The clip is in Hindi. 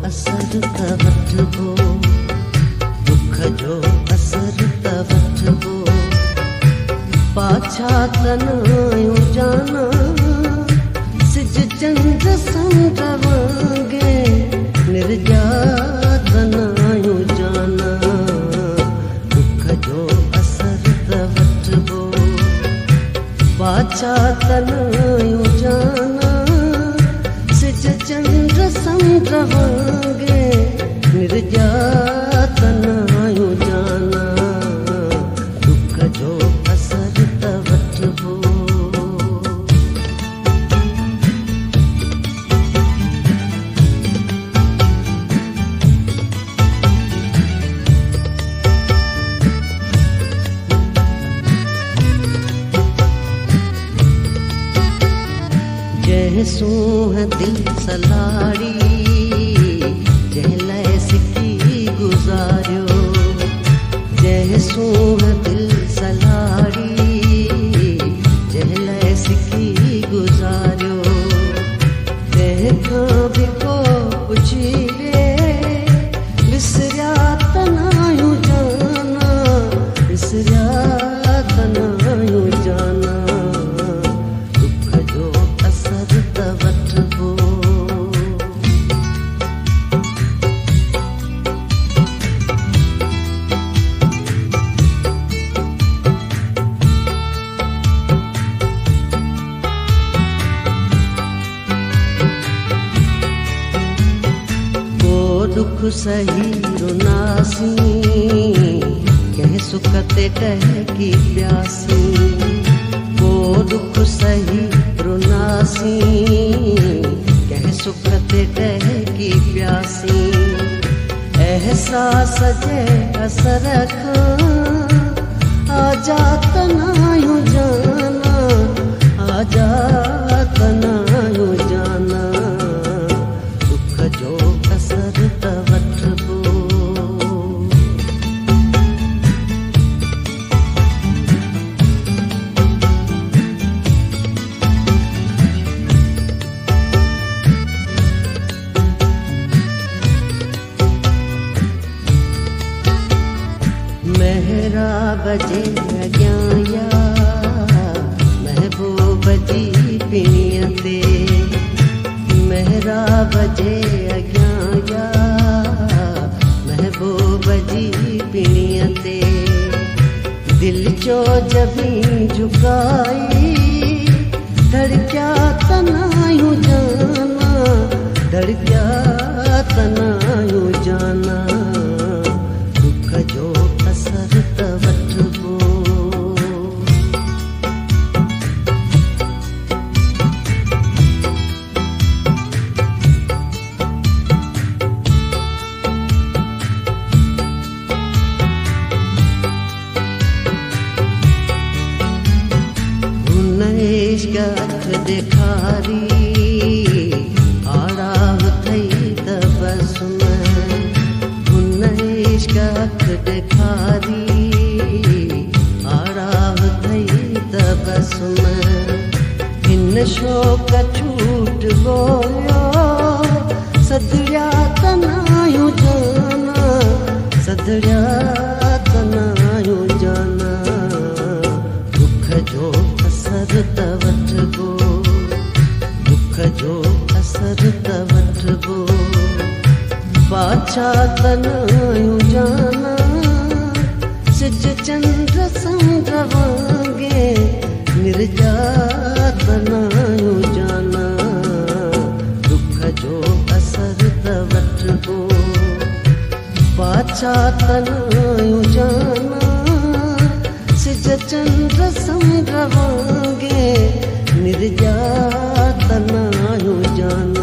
असर तवठबो, दुख जो असर तवठबो, पाछा तनायो जाना सिज चंद संग वांगे निर्यातनायो जाना, दुख जो असर तवठबो, पाछा तनायो जाना सिज चंद संग वांगे निर्यातनायो जाना, दुख जो असर तवठबो। जैसू है दिल सलाड़ी जहले सिकी गुजारियो, जैसू है दिल सलाड़ी जहले सिकी गुजारियो, देखा भी को पुछी रे विसरिया तनायो जाना, विसरिया तनायो जाना, दुख जो असर तवठबो। दुख सही रुनासी कह सुखते कह की प्यासी, वो दुख सही रुनासी कह सुखते कह की प्यासी, एहसास जे असर खां आजा तनायो जाना, आजा तनायो जाना, दुख जो असर तवठबो। मेहराब जे अॻियां महबूब जी पिणीअ ते, मेहराब जे अॻियां महबूब जी पिणीअ ते, दिल जो जबी झुकाई धड़किया तनायो जाना, धड़किया तनायो जाना, दुख जो असर तवठबो। इश्क अख ॾेखारी आड़ाव थई तबसुम, हुन इश्क अख ॾेखारी आड़ाव थई तबसुम, हिन शौक़ छूट बोलियो सदरिया तनायो जाना, सदरिया तनायो जाना, दुख जो असर तवठबो, दुख जो असर तवठबो, पाछा तनायो जाना सिज चंद्र संग वांगे निर्यातनायो जाना, दुख जो असर तवठबो, पाछा तनायो जाना सिज चंद्र संग वांगे निर्यातनायो जाना।